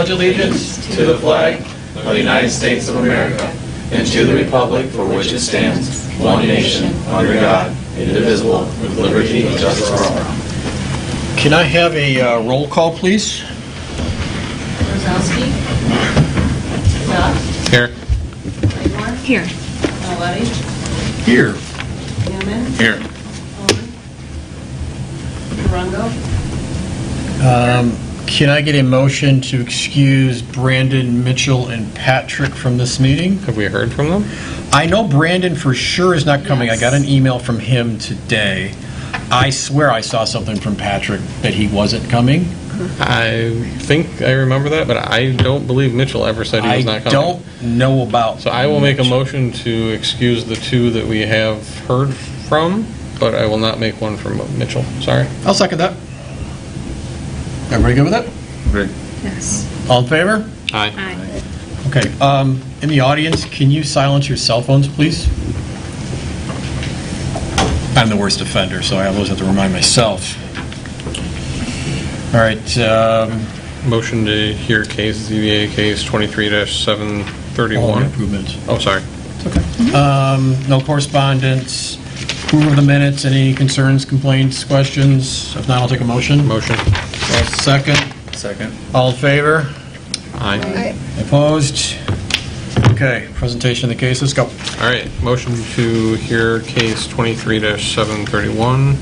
pledge allegiance to the flag of the United States of America and to the republic for which it stands, one nation, under God, indivisible, with liberty and justice for all. Can I have a roll call, please? Rosowski. Duff. Here. Whitmore. Here. Maletti. Here. Newman. Here. Rungo. Can I get a motion to excuse Brandon, Mitchell, and Patrick from this meeting? Have we heard from them? I know Brandon for sure is not coming. Yes. I got an email from him today. I swear I saw something from Patrick that he wasn't coming. I think I remember that, but I don't believe Mitchell ever said he was not I coming. don't know about. So I will make a motion to excuse the two that we have heard from, but I will not make one from Mitchell. Sorry. I'll second that. Everybody good with that? Great. Yes. All in favor? Aye. Aye. Okay. In the audience, can you silence your cell phones, please? I'm the worst offender, so I always have to remind myself. All right. Motion to hear case, ZBA case All 23-731. improvements. Oh, sorry. It's okay. No correspondence. Approval of the minutes. Any concerns, complaints, questions? If not, I'll take a motion. Motion. Second. Second. All in favor? Aye. Opposed? Okay. Presentation of the case. Let's go. All right. Motion to hear case 23-731,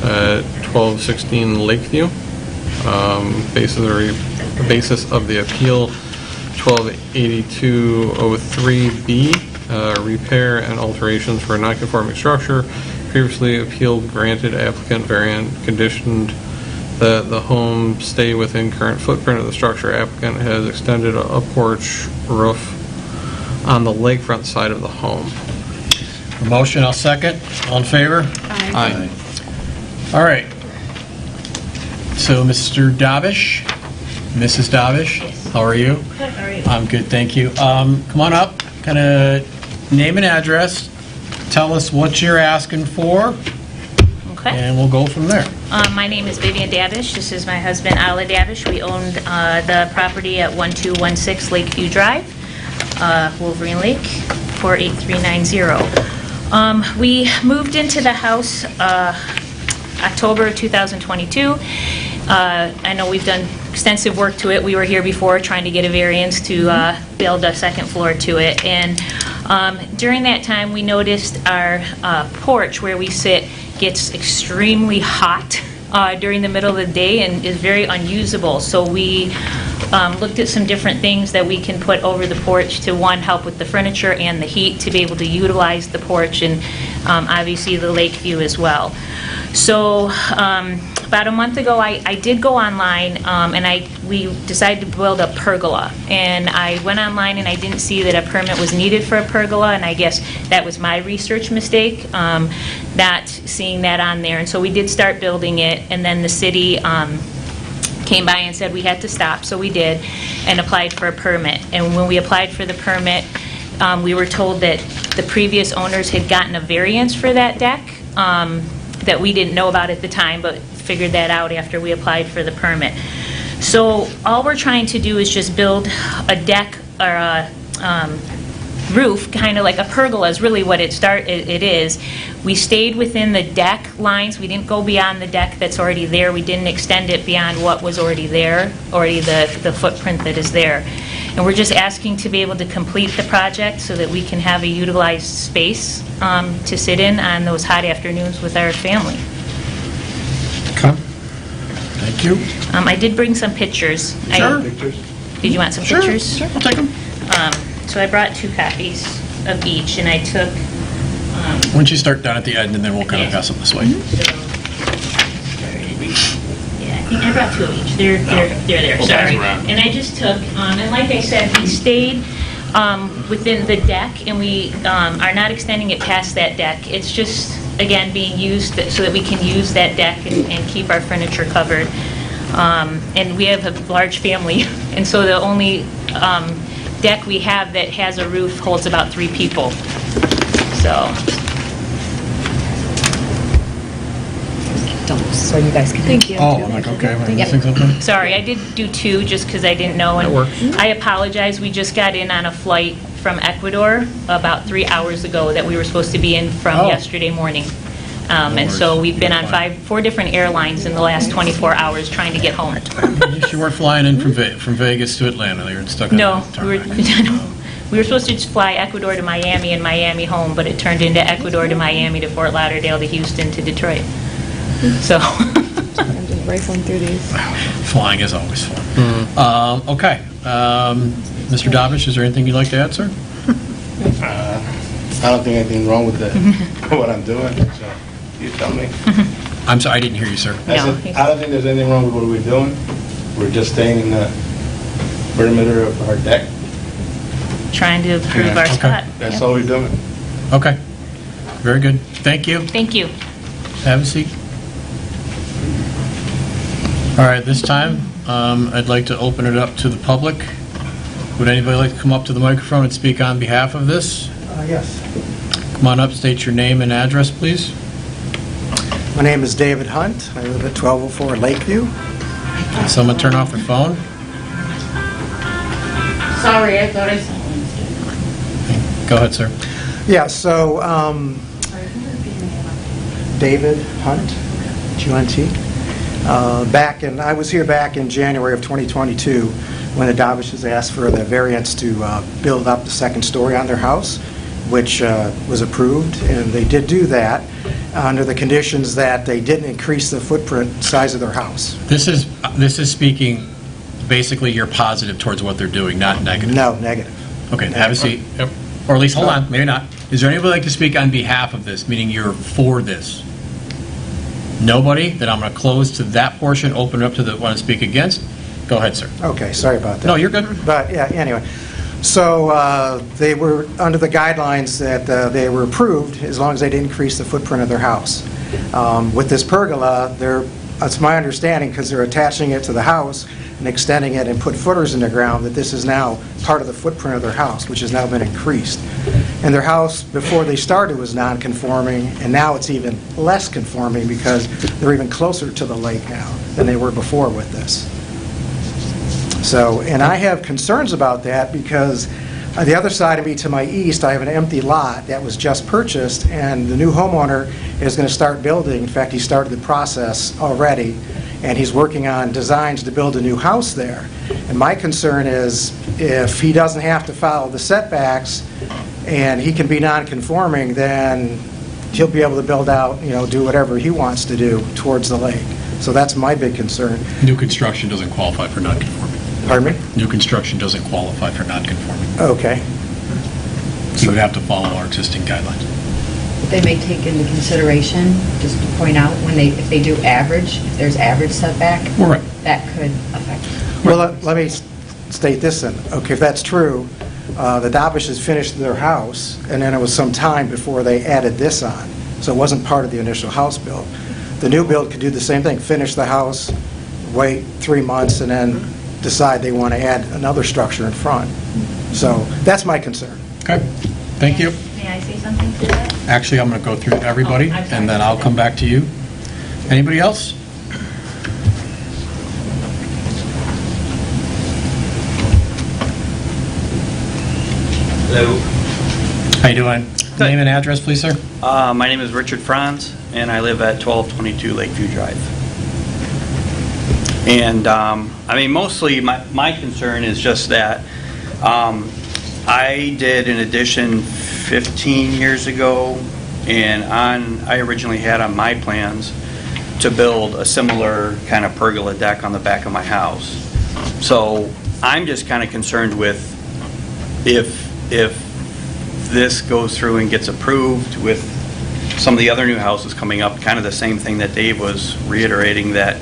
1216 Lakeview. Basis of the appeal 128203B, repair and alterations for a non-conforming structure. Previously appealed, granted applicant variant, conditioned that the home stay within current footprint of the structure. Applicant has extended a porch roof on the lakefront side of the home. A motion. I'll second. All in favor? Aye. All right. So, Mr. Davish, Mrs. Davish, how are you? Good, how are you? I'm good, thank you. Come on up, kind of name and address, tell us what you're asking for, Okay. and we'll go from there. My name is Vivian Davish. This is my husband, Ala Davish. We owned the property at 1216 Lakeview Drive, Wolverine Lake, 48390. We moved into the house October 2022. I know we've done extensive work to it. We were here before trying to get a variance to build a second floor to it. And during that time, we noticed our porch where we sit gets extremely hot during the middle of the day and is very unusable. So we looked at some different things that we can put over the porch to, one, help with the furniture and the heat, to be able to utilize the porch and obviously the lake view as well. So about a month ago, I did go online and we decided to build a pergola. And I went online and I didn't see that a permit was needed for a pergola, and I guess that was my research mistake, not seeing that on there. And so we did start building it, and then the city came by and said we had to stop, so we did, and applied for a permit. And when we applied for the permit, we were told that the previous owners had gotten a variance for that deck that we didn't know about at the time, but figured that out after we applied for the permit. So all we're trying to do is just build a deck or a roof, kind of like a pergola is really what it is. We stayed within the deck lines. We didn't go beyond the deck that's already there. We didn't extend it beyond what was already there, already the footprint that is there. And we're just asking to be able to complete the project so that we can have a utilized space to sit in on those hot afternoons with our family. Okay. Thank you. I did bring some pictures. Sure. Did you want some Sure, pictures? sure, I'll take them. So I brought 2 copies of each, and I took... Once you start down at the end, and then we'll kind of pass them this way. Yeah, I think I brought 2 of each. They're there, sorry. And I just took, and like I said, we stayed within the deck, and we are not extending it past that deck. It's just, again, being used so that we can use that deck and keep our furniture covered. And we have a large family, and so the only deck we have that has a roof holds about 3 people. So... stumps, so you guys can. Thank you. Oh, I'm like, okay, am I missing something? Sorry, I did do 2 just because I didn't know. And That works. I apologize, we just got in on a flight from Ecuador about 3 hours ago that we were supposed to be in from Oh. yesterday morning. And so we've been on 4 different airlines in the last 24 hours trying to get home. You weren't flying in from Vegas to Atlanta, you were stuck on No, the we were, tarmac. we were supposed to just fly Ecuador to Miami and Miami home, but it turned into Ecuador to Miami to Fort Lauderdale to Houston to Detroit. So, I'm just rifling through these. Flying is always fun. Okay. Mr. Davish, is there anything you'd like to add, sir? I don't think anything's wrong with what I'm doing, so you tell me. I'm sorry, I didn't hear you, sir. I No, said, I don't think there's anything wrong with what we're doing. We're just staying in the perimeter of our deck. trying to improve Yeah, our okay. spot. That's Yep. all we're doing. Okay. Very good. Thank you. Thank you. Have a seat. All right, this time, I'd like to open it up to the public. Would anybody like to come up to the microphone and speak on behalf of this? Yes. Come on up, state your name and address, please. My name is David Hunt. I live at 1204 Lakeview. Can someone turn off their phone? Sorry, I thought I saw one. Go ahead, sir. Yeah, so David Hunt, G-U-N-T. I was here back in January of 2022 when the Davishes asked for the variance to build up the second story on their house, which was approved, and they did do that under the conditions that they didn't increase the footprint size of their house. This is speaking, basically, you're positive towards what they're doing, not negative. No, negative. Okay, have a seat. Yep. Or at least, hold on, maybe not. Is there anybody like to speak on behalf of this, meaning you're for this? Nobody? Then I'm going to close to that portion, open it up to the want to speak against. Go ahead, sir. Okay, sorry about that. No, you're good. But, yeah, anyway, so they were under the guidelines that they were approved as long as they didn't increase the footprint of their house. With this pergola, it's my understanding, because they're attaching it to the house and extending it and put footers in the ground, that this is now part of the footprint of their house, which has now been increased. And their house, before they started, was non-conforming, and now it's even less conforming because they're even closer to the lake now than they were before with this. So, and I have concerns about that because the other side of me to my east, I have an empty lot that was just purchased, and the new homeowner is going to start building. In fact, he started the process already, and he's working on designs to build a new house there. And my concern is if he doesn't have to follow the setbacks and he can be non-conforming, then he'll be able to build out, do whatever he wants to do towards the lake. So that's my big concern. New construction doesn't qualify for non-conforming. Pardon me? New construction doesn't qualify for non-conforming. Okay. You would have to follow our existing guidelines. They may take into consideration, just to point out, if they do average, if there's average setback, Right. that could affect. Well, let me state this then. Okay, if that's true, the Davishes finished their house, and then it was some time before they added this on. So it wasn't part of the initial house build. The new build could do the same thing, finish the house, wait 3 months, and then decide they want to add another structure in front. So that's my concern. Okay, thank you. May I say something to that? Actually, I'm going to go through everybody, Oh, I'm sorry. and then I'll come back to you. Anybody else? Hello. How you doing? Name and address, please, sir. My name is Richard Franz, and I live at 1222 Lakeview Drive. And, mostly my concern is just that I did an addition 15 years ago, and I originally had on my plans to build a similar kind of pergola deck on the back of my house. So I'm just kind of concerned with if this goes through and gets approved with some of the other new houses coming up, kind of the same thing that Dave was reiterating, that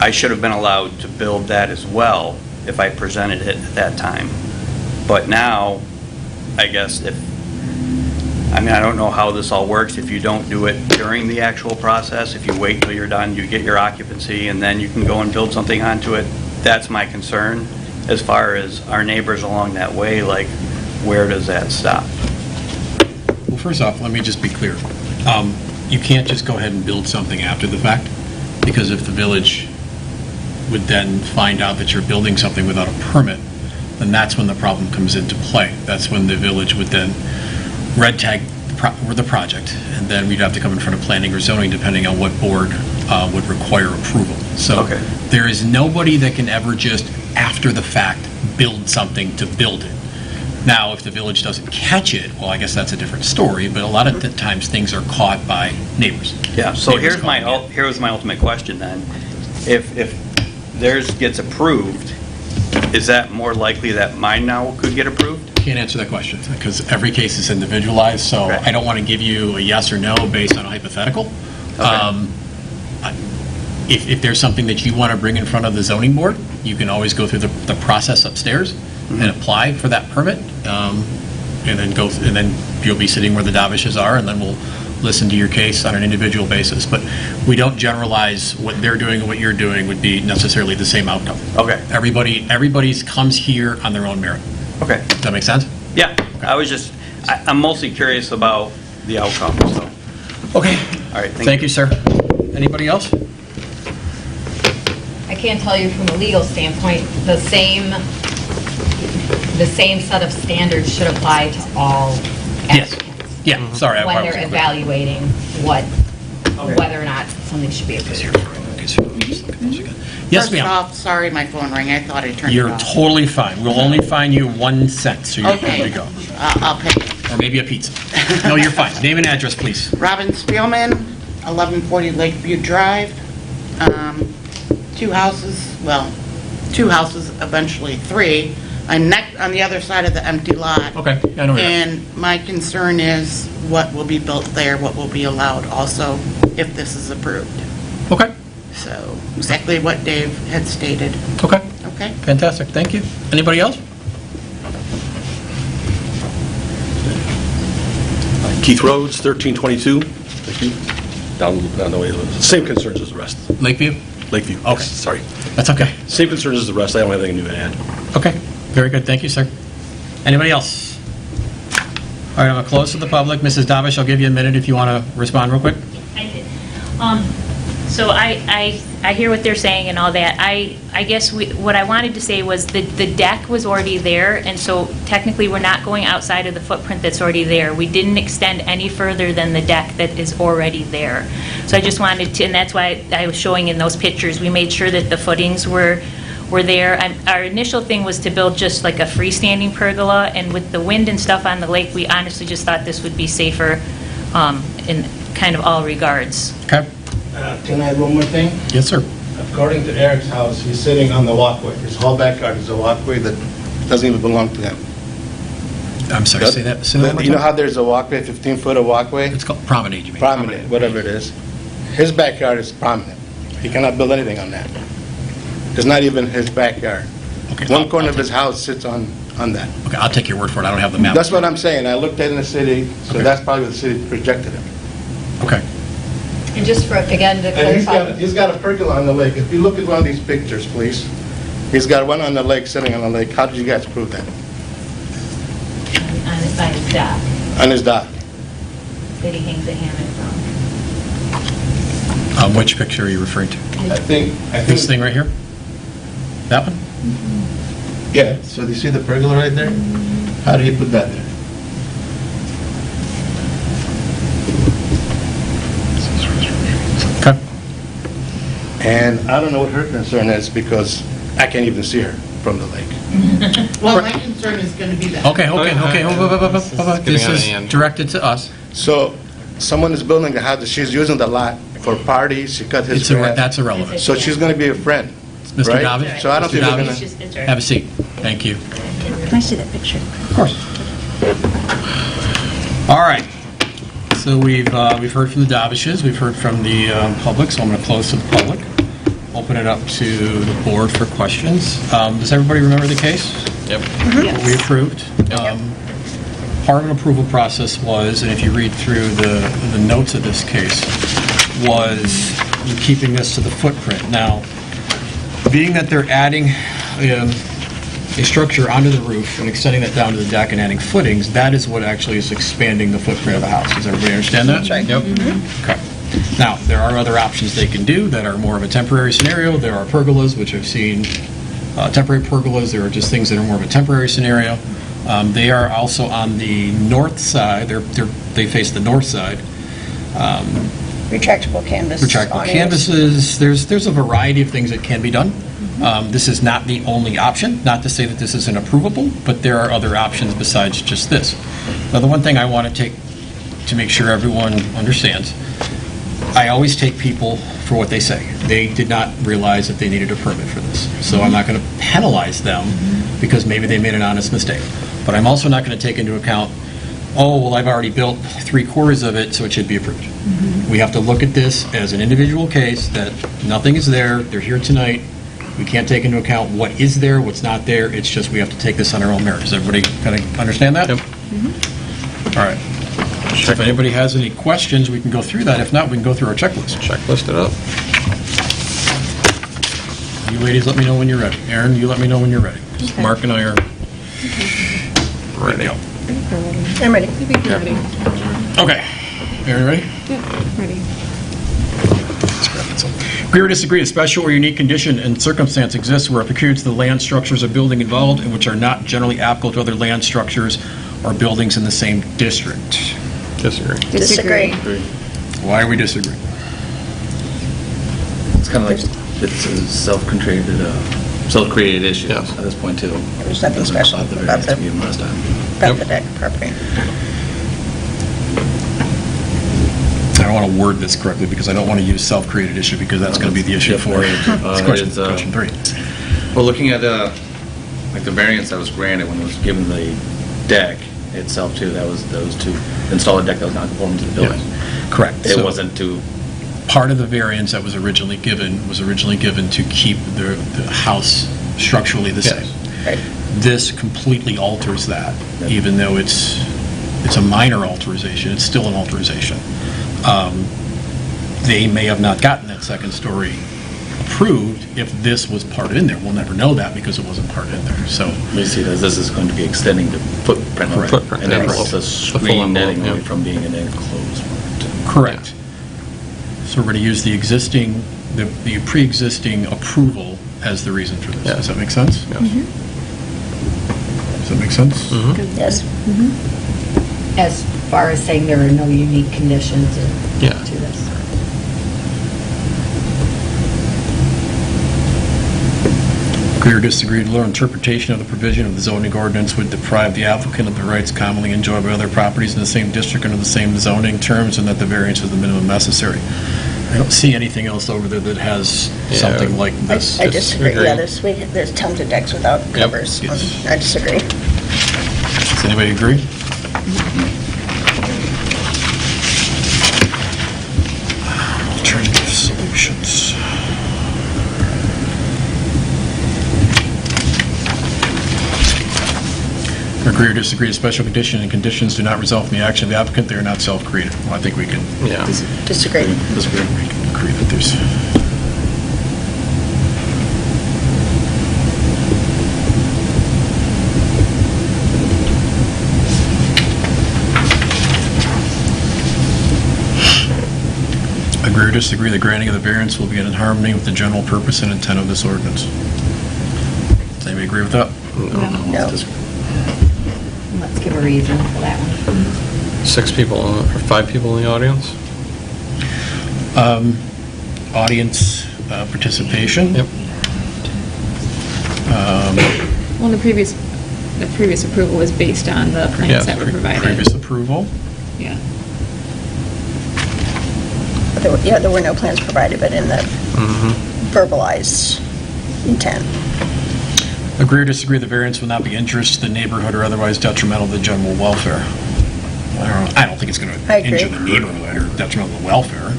I should have been allowed to build that as well if I presented it at that time. But now, I guess I don't know how this all works. If you don't do it during the actual process, if you wait till you're done, you get your occupancy, and then you can go and build something onto it. That's my concern. As far as our neighbors along that way, where does that stop? Well, first off, let me just be clear. you can't just go ahead and build something after the fact, because if the village would then find out that you're building something without a permit, then that's when the problem comes into play. That's when the village would then red tag the project, and then we'd have to come in front of planning or zoning, depending on what board would require approval. So Okay. there is nobody that can ever just, after the fact, build something to build it. Now, if the village doesn't catch it, well, I guess that's a different story, but a lot of the times, things are caught by neighbors. Yeah, so Neighbors here's calling my ultimate question then. If theirs gets approved, is that more likely that mine now could get approved? Can't answer that question, because every case is individualized, so Okay. I don't want to give you a yes or no based on a hypothetical. Okay. If there's something that you want to bring in front of the zoning board, you can always go through the process upstairs and apply for that permit, and then you'll be sitting where the Davishes are, and then we'll listen to your case on an individual basis. But we don't generalize what they're doing and what you're doing would be necessarily the same outcome. Okay. Everybody's comes here on their own merit. Okay. Does that make sense? Yeah, I'm mostly curious about the outcome, so. Okay. All right, Thank you, sir. Anybody else? I can tell you from a legal standpoint, the same set of standards should apply to all Yes. applicants Yeah, sorry. when they're evaluating whether or not something should be approved. Yes, First ma'am. off, sorry, my phone rang. I thought I turned it You're off. totally fine. We'll only fine you 1 cent, so you're Okay. good to go. I'll pay it. Or maybe a pizza. No, you're fine. Name and address, please. Robin Spielman, 1140 Lakeview Drive. Two houses, eventually 3. I'm on the other side of the empty lot. Okay, I know where you are. And my concern is what will be built there, what will be allowed also if this is approved. Okay, So exactly what Dave had stated. okay. Okay? Fantastic, thank you. Anybody else? Keith Rhodes, 1322. Thank you. Down the way. Same concerns as the rest. Lakeview? Lakeview. Okay. Yes, sorry. That's okay. Same concerns as the rest. I don't have anything new to add. Okay, very good, thank you, sir. Anybody else? All right, I'm going to close to the public. Mrs. Davish, I'll give you a minute if you want to respond real quick. I did. So I hear what they're saying and all that. I guess what I wanted to say was the deck was already there, and so technically we're not going outside of the footprint that's already there. We didn't extend any further than the deck that is already there. So I just wanted to, and that's why I was showing in those pictures, we made sure that the footings were there. Our initial thing was to build just like a freestanding pergola, and with the wind and stuff on the lake, we honestly just thought this would be safer in kind of all regards. Okay. Can I add one more thing? Yes, sir. According to Eric's house, he's sitting on the walkway. His whole backyard is a walkway that doesn't even belong to him. I'm sorry, say that one more You know time? how there's a walkway, 15-foot of walkway? It's called promenade, you mean? Prominent, whatever it is. His backyard is prominent. He cannot build anything on that. It's not even his backyard. Okay, One corner of his house sits on that. Okay, I'll take your word for it. I don't have the map. That's what I'm saying. I looked at it in the city, so Okay. that's probably where the city projected him. Okay. And just for, again, to And clarify, he's got a pergola on the lake. If you look at one of these pictures, please. He's got one on the lake, sitting on the lake. How did you guys prove that? On his dock On his dock. that he hangs a hammock from. Which picture are you referring to? I think. This thing right here? That one? Yeah, so do you see the pergola right there? How did he put that there? Okay. And I don't know what her concern is, because I can't even see her from the lake. Well, my concern is going to be that. Okay. This getting out of is hand. directed to us. So, someone is building a house, she's using the lot for parties, she cut his grass. That's irrelevant. So she's gonna be a friend, Mr. right? Davish? So I don't Mr. think we're Davish? gonna... It's just, it's right. Have a seat. Thank you. Can I see that picture? Of course. All right. So we've heard from the Davishes, we've heard from the public, so I'm going to close to the public. Open it up to the board for questions. Does everybody remember the case? Yep. What we approved? Part of an approval process was, and if you read through the notes of this case, was keeping this to the footprint. Now, being that they're adding a structure onto the roof and extending that down to the deck and adding footings, that is what actually is expanding the footprint of the house. Does everybody understand that? That's right. Yep. Okay. Now, there are other options they can do that are more of a temporary scenario. There are pergolas, which I've seen, temporary pergolas. There are just things that are more of a temporary scenario. They are also on the north side. They face the north side. Retractable canvas. Retractable awnings. canvases. There's a variety of things that can be done. This is not the only option. Not to say that this isn't approvable, but there are other options besides just this. Now, the one thing I want to take to make sure everyone understands, I always take people for what they say. They did not realize that they needed a permit for this. So I'm not going to penalize them because maybe they made an honest mistake. But I'm also not going to take into account, oh, well, I've already built 3/4 of it, so it should be approved. We have to look at this as an individual case, that nothing is there, they're here tonight, we can't take into account what is there, what's not there, it's just we have to take this on our own merit. Does everybody kind of understand that? Yep. All right. So if anybody has any questions, we can go through that. If not, we can go through our checklist. Checklist it up. You ladies, let me know when you're ready. Aaron, you let me know when you're ready. Mark and I are ready. I'm ready. Okay. Aaron, ready? Yeah, ready. Agree or disagree, a special or unique condition and circumstance exists where, peculiar to the land, structures, or building involved, and which are not generally applicable to other land, structures, or buildings in the same district. Disagree. Disagree. Why are we disagreeing? It's kind of like, it's a self-created issue Yeah. at this point, too. There's nothing special About the about variance we gave them last time. About the deck property. I don't want to word this correctly because I don't want to use self-created issue because that's going to be the issue for question 3. Well, looking at, like the variance that was granted when it was given the deck itself too, that was to install a deck that was not conforming to the building. Correct. It So wasn't to, part of the variance that was originally given to keep the house structurally the same. Right. This completely alters that, even though it's a minor alteration, it's still an alteration. They may have not gotten that second story approved if this was part in there. We'll never know that because it wasn't part in there, so. we see that this is going to be extending the footprint. Correct. Footprint, And then yeah, it's also the full screen netting envelope, away yeah. from being an enclosed part. Correct. So we're going to use the existing, the pre-existing approval as the reason for this. Yeah. Does that make sense? Yes. Does that make sense? Yes. As far as saying there are no unique conditions Yeah. to this. Agree or disagree, lower interpretation of the provision of the zoning ordinance would deprive the applicant of the rights commonly enjoyed by other properties in the same district under the same zoning terms, and that the variance is the minimum necessary. I don't see anything else over there that has Yeah. something like this. I disagree. Agree. Yeah, there's tons of decks without covers. Yes. I disagree. Does anybody agree? Alternative solutions. Agree or disagree, a special condition and conditions do not result from the action of the applicant, they are not self-created. Well, I think we can Yeah. Disagree. agree that there's... Agree or disagree, the granting of the variance will be in harmony with the general purpose and intent of this ordinance. Does anybody agree with that? No. Let's give a reason for that one. 6 people, or 5 people in the audience? Audience participation. Yep. Well, the previous approval was based on the Yeah, plans that were provided. Previous approval. Yeah. But there were no plans provided, but in the verbalized intent. Agree or disagree, the variance will not be injurious to the neighborhood or otherwise detrimental to the general welfare. I don't think it's going I to agree. injure the neighborhood or detrimental to the welfare.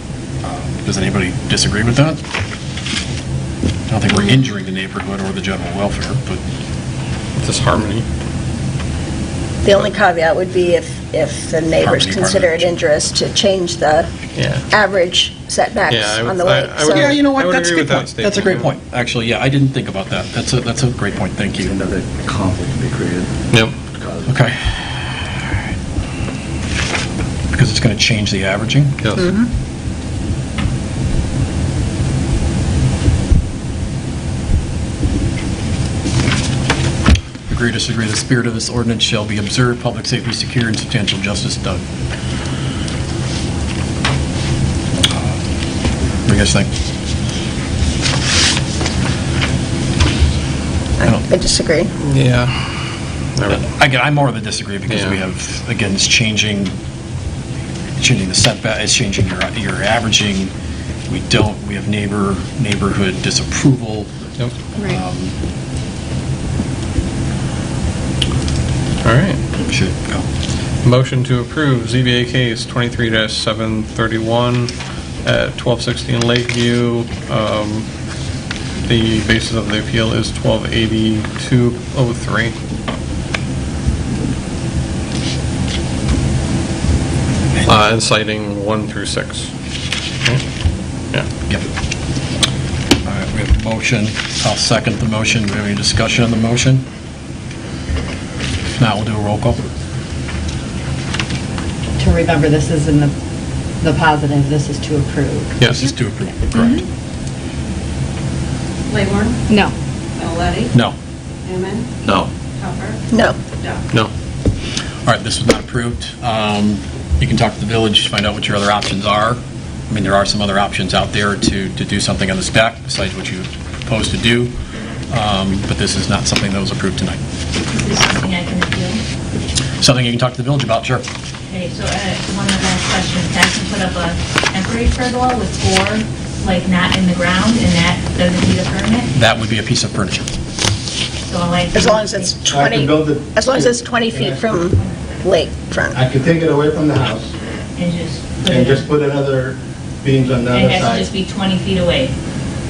Does anybody disagree with that? I don't think we're injuring the neighborhood or the general welfare, but Just harmony. The only caveat would be if the neighbors Harmony, consider it harmony. injurious to change the Yeah. average setbacks Yeah, I would- on the I- lake. I would- So- yeah, you know what, I would that's a agree good with point. that That's a great statement, point. Actually, yeah, I didn't think about that. That's a great point, thank you. Another conflict to be created. Yep. Okay. Because it's going to change the averaging? Yes. Agree or disagree, the spirit of this ordinance shall be observed, public safety secure, and substantial justice done. What do you guys think? I disagree. Yeah. Again, I'm more of a disagree because we Yeah. have, again, it's changing the setback, it's changing your averaging. We have neighborhood disapproval. Yep. Right. All right. Should go. Motion to approve ZBA case 23-731 at 1216 Lakeview. The basis of the appeal is 128203. And citing 1 through 6. Okay. Yeah. Yep. All right, we have a motion. I'll second the motion. Do we have any discussion on the motion? If not, we'll do a roll call. To remember, this is in the positive, this is to approve. Yes, it's to approve, correct. Claiborne, No. Maletti, No. Newman, No. Hopper, No. Duff. No. All right, this was not approved. You can talk to the village, find out what your other options are. I mean, there are some other options out there to do something on this deck besides what you propose to do, but this is not something that was approved tonight. Is this something I can appeal? Something you can talk to the village about, sure. Okay, so one of the last questions, I can put up a temporary pergola with 4, like, not in the ground, and that doesn't need a permit? That would be a piece of furniture. So like... As long as it's 20, as long as it's 20 feet from lakefront. I could take it away from the house And just put and it just put another beams on the It other has to side. just be 20 feet away.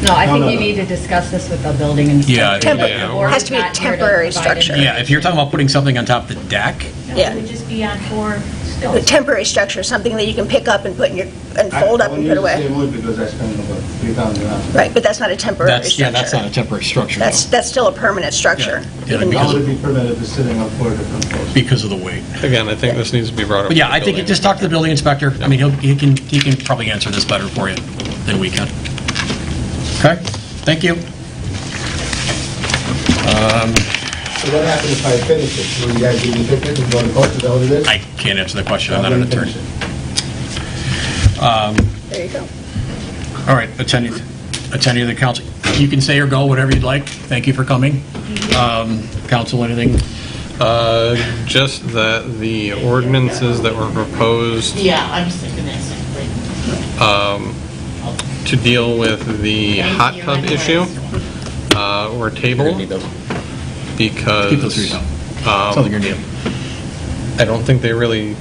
No, I think No, you no. need to discuss this with the building inspector. Yeah, I think- Temporary, Yeah. The board has is to be a not here to temporary provide structure. it. Yeah, if you're talking about putting something on top of the deck, No, Yeah. It would just be on 4 A stilts. temporary structure, something that you can pick up and put in your, and fold up and put I away. only use the same wood because I spent about $3,000. Right, but that's not a temporary that's not structure. a temporary structure, no. That's still a permanent structure. Yeah, even because How though- would it be permitted to sitting on 4 different posts? because of the weight. Again, I think this needs to be brought up. But yeah, with the I think you building. just talk to the building inspector. I mean, he can probably answer this better for you than we can. Okay, thank you. So what happens if I finish it? Will you guys give me pictures and go to court? Is that what it is? I can't answer the question, I'm not an attorney. There you go. All right, attending to the council, you can say or go, whatever you'd like. Thank you for coming. Council, anything? Just that the ordinances that were proposed Yeah, I'm just thinking that same thing. to deal with the hot tub issue were tabled because Keep those for yourself. Sounds like your deal. I don't think they really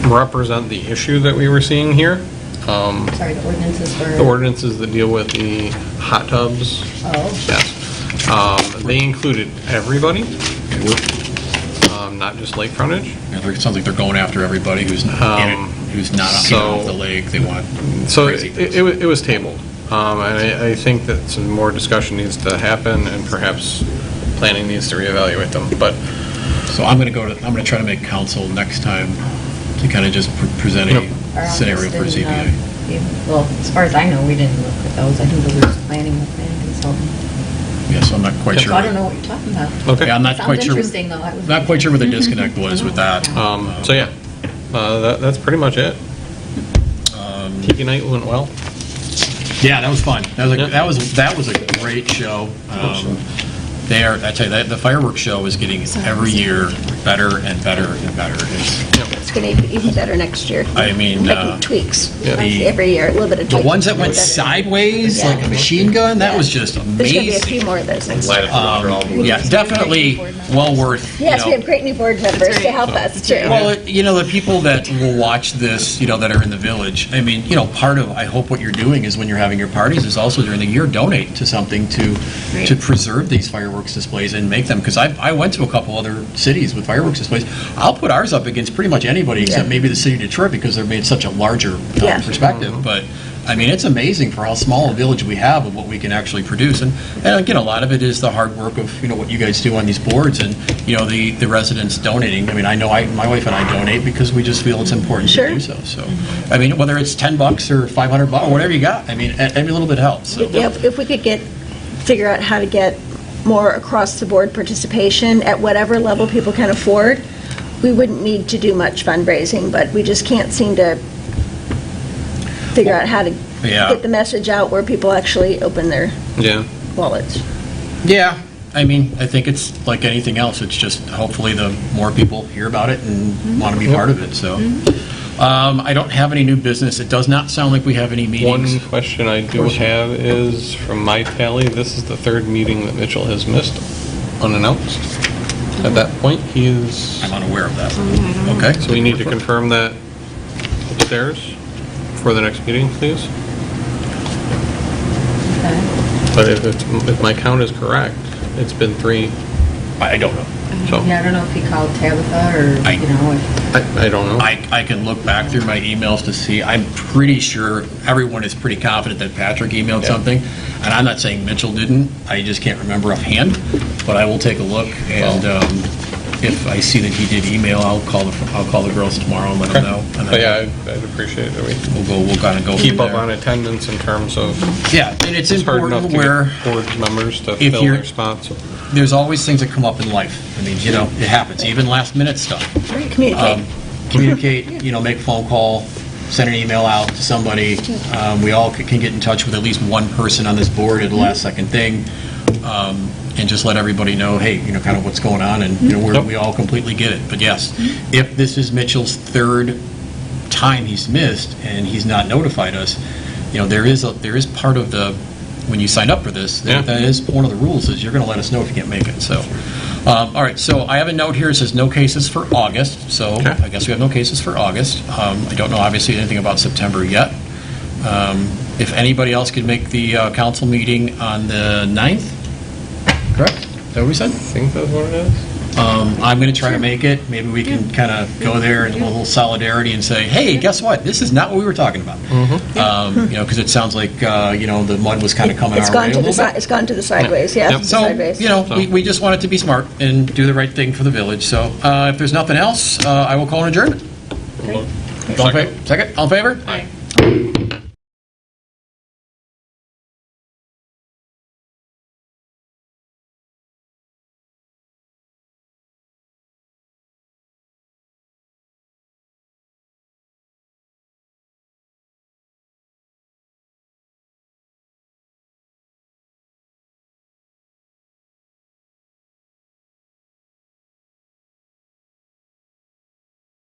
represent the issue that we were seeing here. Sorry, the ordinances for... The ordinances that deal with the hot tubs, Oh, yes. They included everybody, not just lake frontage. It sounds like they're going after everybody who's not in it, who's not off the lake. They want So crazy things. it was tabled. And I think that some more discussion needs to happen, and perhaps planning needs to reevaluate them, but So I'm going to try to make council next time to kind of just present Yep. a our scenario office for didn't, ZBA. well, as far as I know, we didn't look at those. I think we were just planning with plan consultant. Yeah, so I'm not quite So sure. I don't know what you're talking about. Okay. Yeah, I'm not quite Sounds sure. interesting, though. I was- Not quite sure where the disconnect was with that. So yeah, that's pretty much it. Tiki night went well. Yeah, that was fun. Yeah. That was a great show. I tell you, the fireworks show is getting every year better and better and better. It's going to be even better next year. I mean, Making tweaks yeah. every year, a little bit of The tweaks. ones that went Better. sideways, like a machine gun, that was just There's going to be a amazing. few more of those next Light year. up the water all Yeah, definitely well worth, Yes, we have great new board members to help us, too. Well, the people that will watch this, that are in the village, I mean, part of, I hope what you're doing is when you're having your parties is also during the year, donate to something to preserve these fireworks displays and make them, because I went to a couple other cities with fireworks displays. I'll put ours up against pretty much anybody except maybe the city of Detroit because they're made such a larger perspective. But, I mean, it's amazing for how small a village we have of what we can actually produce. And again, a lot of it is the hard work of, what you guys do on these boards and, the residents donating. I mean, I know my wife and I donate because we just feel it's important to do so. So, I mean, whether it's $10 or $500 or whatever you got, I mean, every little bit helps. So. Yeah, if we could figure out how to get more across-the-board participation at whatever level people can afford, we wouldn't need to do much fundraising, but we just can't seem to figure out how to Yeah. get the message out where people actually open their Yeah. wallets. Yeah, I mean, I think it's like anything else, it's just hopefully the more people hear about it and want to be part of it, so. I don't have any new business. It does not sound like we have any meetings. One question I do have is, from my tally, this is the third meeting that Mitchell has missed unannounced. At that point, he is, I'm unaware of that. Okay. so we need to confirm that upstairs for the next meeting, please. But if my count is correct, it's been 3, I don't know. so, Yeah, I don't know if he called Tabitha or, I- you know, if I don't know. I can look back through my emails to see. I'm pretty sure everyone is pretty confident that Patrick emailed something. And I'm not saying Mitchell didn't. I just can't remember offhand. But I will take a look, and if I see that he did email, I'll call the girls tomorrow and let them know. And But then yeah, I'd appreciate it. we'll kind of go Keep from up there. on attendance in terms of, Yeah, and it's it's hard enough important to where get board members to if fill you're- their spots. there's always things that come up in life. I mean, you know, it happens, even last minute stuff. Communicate. Communicate, you know, make a phone call, send an email out to somebody. We all can get in touch with at least one person on this board at the last second thing, and just let everybody know, hey, you know, kind of what's going on, and, you know, we all completely get it. But yes, if this is Mitchell's third time he's missed and he's not notified us, you know, there is part of the, when you sign up for this, Yeah. that is one of the rules, is you're going to let us know if you can't make it, so. All right, so I have a note here, it says no cases for August, so Okay. I guess we have no cases for August. I don't know, obviously, anything about September yet. If anybody else could make the council meeting on the 9th, correct? Is that what we said? I think that's what it is. I'm going to try to make it. Maybe we can kind of go there in a little solidarity and say, hey, guess what? This is not what we were talking about. You know, because it sounds like, you know, the mud was kind of coming It's our way gone a to the little bit. It's gone to the sideways, yeah. Yep. So, sideways. you know, we just want it to be smart and do the right thing for the village. So if there's nothing else, I will call an adjournment. All in favor? Second? All in favor? Aye.